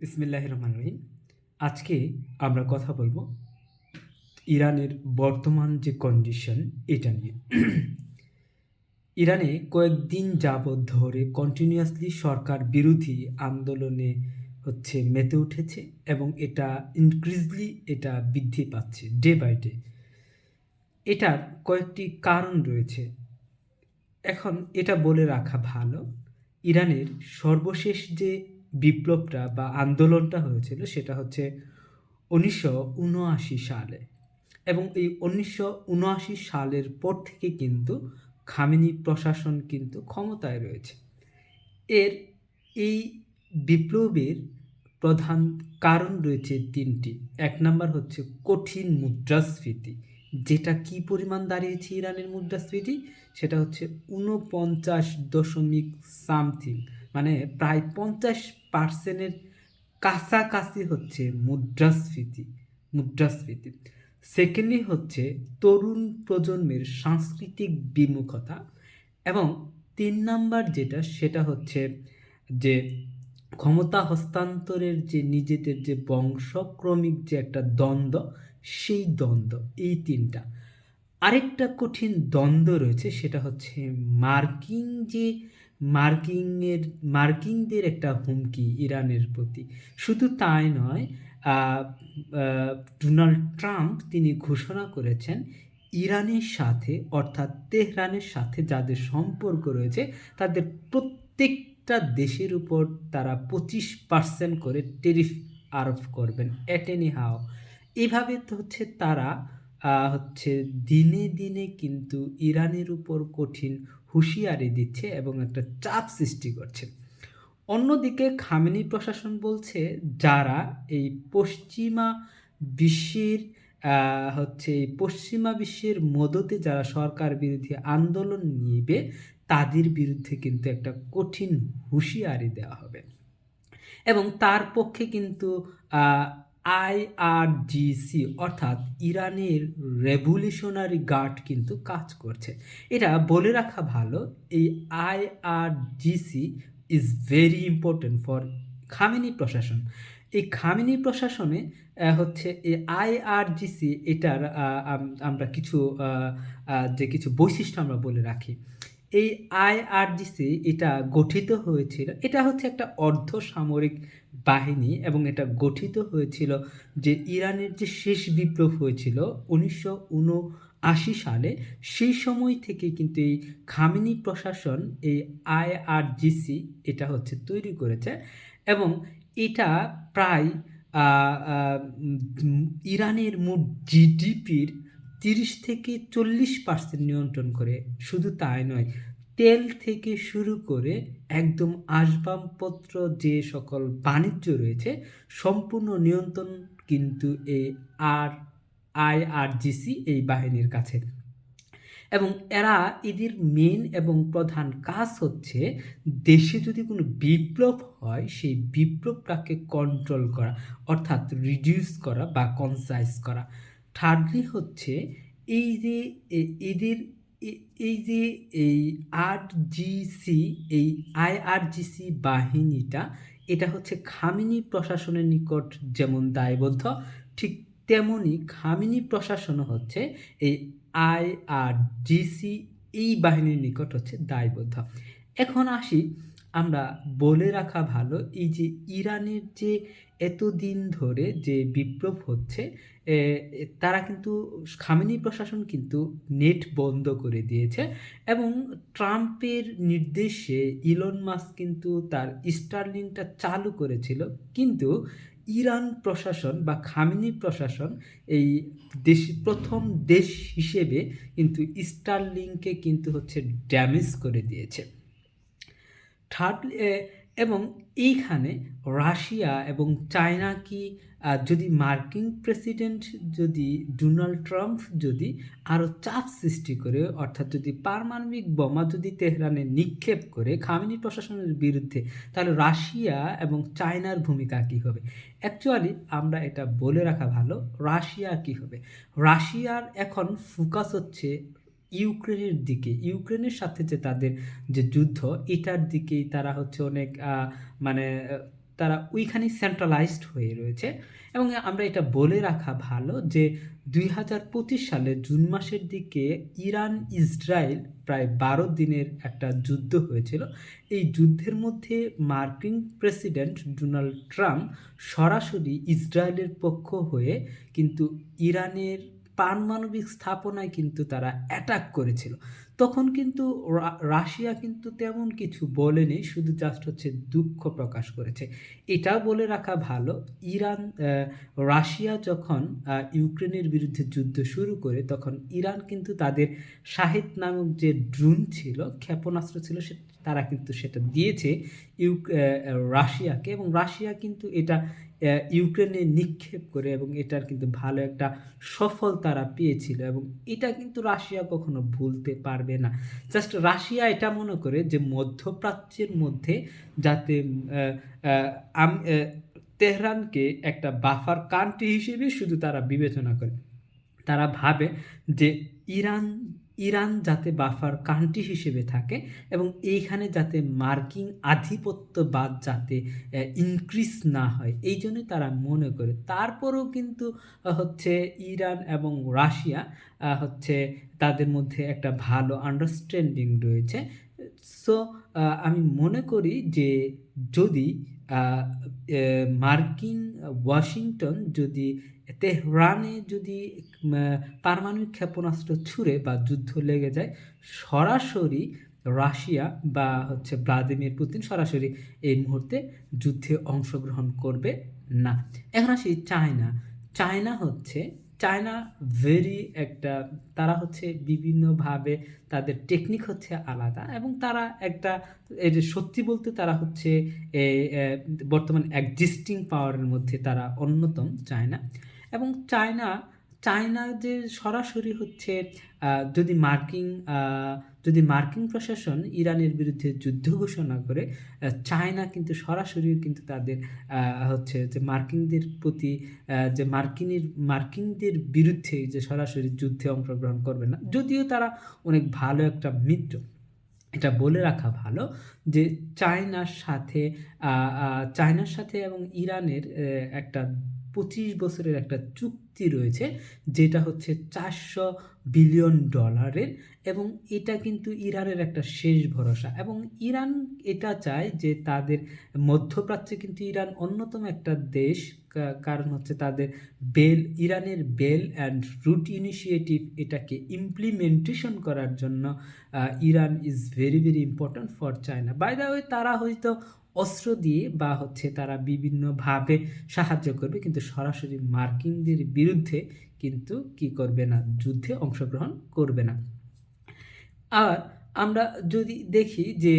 বিসমিল্লাহির রহমানির রহিম। আজকে আমরা কথা বলব ইরানের বর্তমান যে কন্ডিশন এটা নিয়ে। ইরানে কয়েকদিন যাবৎ ধরে কন্টিনিউয়াসলি সরকার বিরোধী আন্দোলনে মেতে উঠেছে এবং এটা ইনক্রিজলি এটা বৃদ্ধি পাচ্ছে ডে বাই ডে। এটার কয়েকটি কারণ রয়েছে। এখন এটা বলে রাখা ভালো, ইরানের সর্বশেষ যে বিপ্লবটা বা আন্দোলনটা হয়েছিল সেটা হচ্ছে ১৯৭৯ সালে এবং এই ১৯৭৯ সালের পর থেকে কিন্তু খামেনি প্রশাসন কিন্তু ক্ষমতায় রয়েছে। এর এই বিপ্লবের প্রধান কারণ রয়েছে ৩টি। ১ নাম্বার হচ্ছে কঠিন মুদ্রাস্ফীতি, যেটা কি পরিমাণ দাঁড়িয়েছে ইরানের মুদ্রাস্ফীতি? সেটা হচ্ছে ৪৯ দশমিক সামথিং, মানে প্রায় ৫০% এর কাছাকাছি হচ্ছে মুদ্রাস্ফীতি। সেকেন্ডলি হচ্ছে তরুণ প্রজন্মের সাংস্কৃতিক বিমুখতা এবং ৩ নাম্বার যেটা সেটা হচ্ছে যে ক্ষমতা হস্তান্তরের যে নিজেদের যে বংশক্রমিক যে একটা দ্বন্দ্ব, সেই দ্বন্দ্ব, এই ৩টা। আরেকটা কঠিন দ্বন্দ্ব রয়েছে সেটা হচ্ছে মার্কিন যে মার্কিনদের একটা হুমকি ইরানের প্রতি। শুধু তাই নয়, আ আ ডোনাল্ড ট্রাম্প তিনি ঘোষণা করেছেন ইরানের সাথে অর্থাৎ তেহরানের সাথে যাদের সম্পর্ক রয়েছে তাদের প্রত্যেকটা দেশের উপর তারা ২৫% করে ট্যারিফ আরোপ করবেন এট এনি হাউ। এভাবে তারা দিনে দিনে কিন্তু ইরানের উপর কঠিন হুঁশিয়ারি দিচ্ছে এবং একটা চাপ সৃষ্টি করছে। অন্যদিকে খামেনি প্রশাসন বলছে যারা এই বিশ্বের পশ্চিমা বিশ্বের মদতে যারা সরকার বিরোধী আন্দোলন নিবে তাদের বিরুদ্ধে কিন্তু একটা কঠিন হুঁশিয়ারি দেওয়া হবে এবং তার পক্ষে কিন্তু আইআরজিসি অর্থাৎ ইরানের রেভলিউশনারি গার্ড কিন্তু কাজ করছে। এটা বলে রাখা ভালো, এই IRGC is very important for Khamenei প্রশাসন। এই খামেনি প্রশাসনে এই আইআরজিসি এটার আমরা কিছু কিছু বৈশিষ্ট্য আমরা বলে রাখি। এই আইআরজিসি এটা গঠিত হয়েছিল, এটা হচ্ছে একটা অর্ধসামরিক বাহিনী এবং এটা গঠিত হয়েছিল যে ইরানের যে শেষ বিপ্লব হয়েছিল ১৯৭৯ সালে, সেই সময় থেকে কিন্তু এই খামেনি প্রশাসন এই আইআরজিসি এটা তৈরি করেছে এবং এটা প্রায় ইরানের মোট জিডিপির ৩০-৪০% নিয়ন্ত্রণ করে। শুধু তাই নয়, তেল থেকে শুরু করে একদম আসবাবপত্র যে সকল বাণিজ্য রয়েছে সম্পূর্ণ নিয়ন্ত্রণ কিন্তু এই আইআরজিসি এই বাহিনীর কাছে। এবং এদের মেন এবং প্রধান কাজ হচ্ছে দেশে যদি কোনো বিপ্লব হয় সেই বিপ্লবটাকে কন্ট্রোল করা, অর্থাৎ রিডিউস করা বা কনসাইজ করা। থার্ডলি হচ্ছে এই যে এদের এই যে এই আরজিসি এই আইআরজিসি বাহিনীটা এটা খামেনি প্রশাসনের নিকট যেমন দায়বদ্ধ, ঠিক তেমনি খামেনি প্রশাসনও এই আইআরজিসি এই বাহিনীর নিকট দায়বদ্ধ। এখন আসি, আমরা বলে রাখা ভালো, এই যে ইরানের যে এতদিন ধরে যে বিপ্লব হচ্ছে, তারা কিন্তু খামেনি প্রশাসন কিন্তু নেট বন্ধ করে দিয়েছে এবং ট্রাম্পের নির্দেশে ইলন মাস্ক কিন্তু তার স্টারলিংকটা চালু করেছিল, কিন্তু ইরান প্রশাসন বা খামেনি প্রশাসন এই প্রথম দেশ হিসেবে কিন্তু স্টারলিংকে কিন্তু ড্যামেজ করে দিয়েছে। থার্ডলি এবং এইখানে রাশিয়া এবং চায়না কি যদি মার্কিন প্রেসিডেন্ট যদি ডোনাল্ড ট্রাম্প যদি আরও চাপ সৃষ্টি করে, অর্থাৎ যদি পারমাণবিক বোমা যদি তেহরানে নিক্ষেপ করে খামেনি প্রশাসনের বিরুদ্ধে, তাহলে রাশিয়া এবং চায়নার ভূমিকা কী হবে? অ্যাকচুয়ালি আমরা এটা বলে রাখা ভালো, রাশিয়া কী হবে, রাশিয়ার এখন ফোকাস ইউক্রেনের দিকে। ইউক্রেনের সাথে যে তাদের যে যুদ্ধ, এটার দিকেই তারা অনেক মানে তারা ওইখানেই সেন্ট্রালাইজড হয়ে রয়েছে। এবং আমরা এটা বলে রাখা ভালো যে 2025 সালের জুন মাসের দিকে ইরান ইসরায়েল প্রায় 12 দিনের একটা যুদ্ধ হয়েছিল। এই যুদ্ধের মধ্যে মার্কিন প্রেসিডেন্ট ডোনাল্ড ট্রাম্প সরাসরি ইসরায়েলের পক্ষ হয়ে কিন্তু ইরানের পারমাণবিক স্থাপনায় কিন্তু তারা অ্যাটাক করেছিল। তখন কিন্তু রাশিয়া কিন্তু তেমন কিছু বলেনি, শুধু জাস্ট হচ্ছে দুঃখ প্রকাশ করেছে। এটাও বলে রাখা ভালো, রাশিয়া যখন ইউক্রেনের বিরুদ্ধে যুদ্ধ শুরু করে তখন ইরান কিন্তু তাদের শাহেদ নামক যে ড্রোন ছিল, ক্ষেপণাস্ত্র ছিল, তারা কিন্তু সেটা দিয়েছে রাশিয়াকে, এবং রাশিয়া কিন্তু এটা ইউক্রেনে নিক্ষেপ করে এবং এটার কিন্তু ভালো একটা সফল তারা পেয়েছিল, এবং এটা কিন্তু রাশিয়া কখনো ভুলতে পারবে না। জাস্ট রাশিয়া এটা মনে করে যে মধ্যপ্রাচ্যের মধ্যে যাতে তেহরানকে একটা বাফার কান্ট্রি হিসেবে শুধু তারা বিবেচনা করে। তারা ভাবে যে ইরান যাতে বাফার কান্ট্রি হিসেবে থাকে এবং এইখানে যাতে মার্কিন আধিপত্যবাদ যাতে ইনক্রিজ না হয়, এই জন্যই তারা মনে করে। তারপরেও কিন্তু হচ্ছে ইরান এবং রাশিয়া হচ্ছে তাদের মধ্যে একটা ভালো আন্ডারস্ট্যান্ডিং রয়েছে। সো আমি মনে করি যে যদি মার্কিন ওয়াশিংটন যদি তেহরানে যদি পারমাণবিক ক্ষেপণাস্ত্র ছুঁড়ে বা যুদ্ধ লেগে যায়, সরাসরি রাশিয়া বা হচ্ছে ভ্লাদিমির পুতিন সরাসরি এই মুহূর্তে যুদ্ধে অংশগ্রহণ করবে না। এখন আসি চায়না ভেরি একটা, তারা হচ্ছে বিভিন্নভাবে তাদের টেকনিক হচ্ছে আলাদা, এবং তারা একটা সত্যি বলতে তারা হচ্ছে বর্তমান এক্সিস্টিং পাওয়ারের মধ্যে তারা অন্যতম চায়না। এবং চায়না যে সরাসরি হচ্ছে যদি মার্কিন প্রশাসন ইরানের বিরুদ্ধে যুদ্ধ ঘোষণা করে, চায়না কিন্তু সরাসরি কিন্তু তাদের হচ্ছে যে মার্কিনদের প্রতি যে মার্কিনদের বিরুদ্ধে যে সরাসরি যুদ্ধে অংশগ্রহণ করবে না, যদিও তারা অনেক ভালো একটা মিত্র। এটা বলে রাখা ভালো যে চায়নার সাথে এবং ইরানের একটা 25 বছরের একটা চুক্তি রয়েছে, যেটা হচ্ছে $400 বিলিয়ন, এবং এটা কিন্তু ইরানের একটা শেষ ভরসা। এবং ইরান এটা চায় যে তাদের মধ্যপ্রাচ্যে কিন্তু ইরান অন্যতম একটা দেশ, কারণ হচ্ছে তাদের ইরানের বেল অ্যান্ড রুট ইনিশিয়েটিভ, এটাকে ইমপ্লিমেন্টেশন করার জন্য Iran is very very important for China. By the way, তারা হয়তো অস্ত্র দিয়ে বা হচ্ছে তারা বিভিন্নভাবে সাহায্য করবে, কিন্তু সরাসরি মার্কিনদের বিরুদ্ধে কিন্তু কি করবে না, যুদ্ধে অংশগ্রহণ করবে না। আর আমরা যদি দেখি যে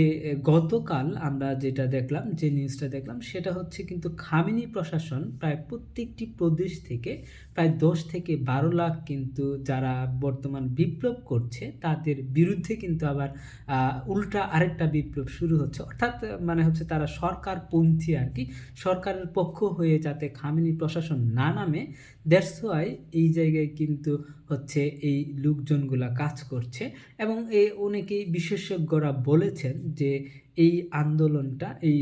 গতকাল আমরা যেটা দেখলাম, যে নিউজটা দেখলাম, সেটা হচ্ছে কিন্তু খামেনি প্রশাসন প্রায় প্রত্যেকটি প্রদেশ থেকে প্রায় 10 থেকে 12 লাখ কিন্তু যারা বর্তমান বিপ্লব করছে তাদের বিরুদ্ধে কিন্তু আবার উল্টা আরেকটা বিপ্লব শুরু হচ্ছে। অর্থাৎ মানে হচ্ছে তারা সরকারপন্থী আর কি, সরকারের পক্ষ হয়ে যাতে খামেনি প্রশাসন না নামে, দ্যাটস ওয়াই এই জায়গায় কিন্তু হচ্ছে এই লোকজনগুলা কাজ করছে। এবং অনেকেই বিশেষজ্ঞরা বলেছেন যে এই আন্দোলনটা এই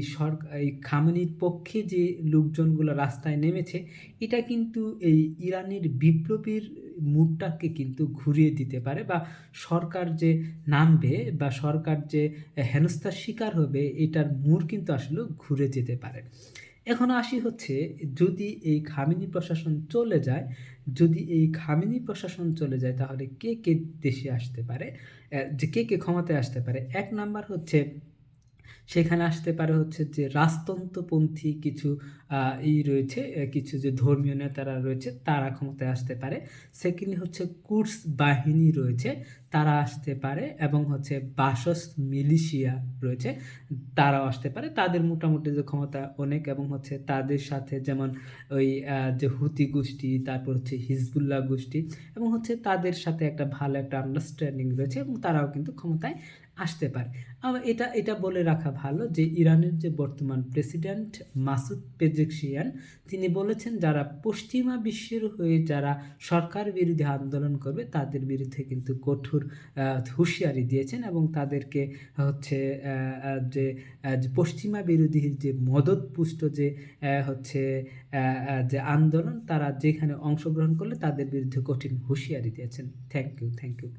খামেনির পক্ষে যে লোকজনগুলো রাস্তায় নেমেছে, এটা কিন্তু এই ইরানের বিপ্লবীর মুডটাকে কিন্তু ঘুরিয়ে দিতে পারে, বা সরকার যে নামবে বা সরকার যে হেনস্থার শিকার হবে, এটার মুড কিন্তু আসলে ঘুরে যেতে পারে। এখন আসি হচ্ছে, যদি এই খামেনি প্রশাসন চলে যায় তাহলে কে দেশে আসতে পারে, যে কে ক্ষমতায় আসতে পারে। এক নাম্বার হচ্ছে সেখানে আসতে পারে হচ্ছে যে রাজতন্ত্রপন্থী কিছু রয়েছে, কিছু যে ধর্মীয় নেতারা রয়েছে তারা ক্ষমতায় আসতে পারে। সেকেন্ডলি হচ্ছে কুর্স বাহিনী রয়েছে, তারা আসতে পারে, এবং হচ্ছে বাসস মিলিশিয়া রয়েছে, তারাও আসতে পারে। তাদের মোটামুটি যে ক্ষমতা অনেক, এবং হচ্ছে তাদের সাথে যেমন ওই যে হুতি গোষ্ঠী, তারপর হচ্ছে হিজবুল্লাহ গোষ্ঠী, এবং হচ্ছে তাদের সাথে একটা ভালো একটা আন্ডারস্ট্যান্ডিং রয়েছে, এবং তারাও কিন্তু ক্ষমতায় আসতে পারে। আবার এটা বলে রাখা ভালো যে ইরানের যে বর্তমান প্রেসিডেন্ট মাসুদ পেজেকশিয়ান তিনি বলেছেন যারা পশ্চিমা বিশ্বের হয়ে যারা সরকার বিরোধী আন্দোলন করবে তাদের বিরুদ্ধে কিন্তু কঠোর হুঁশিয়ারি দিয়েছেন এবং তাদেরকে হচ্ছে যে পশ্চিমা বিরোধী যে মদতপুষ্ট যে হচ্ছে যে আন্দোলন তারা যেখানে অংশগ্রহণ করলে তাদের বিরুদ্ধে কঠিন হুঁশিয়ারি দিয়েছেন। Thank you.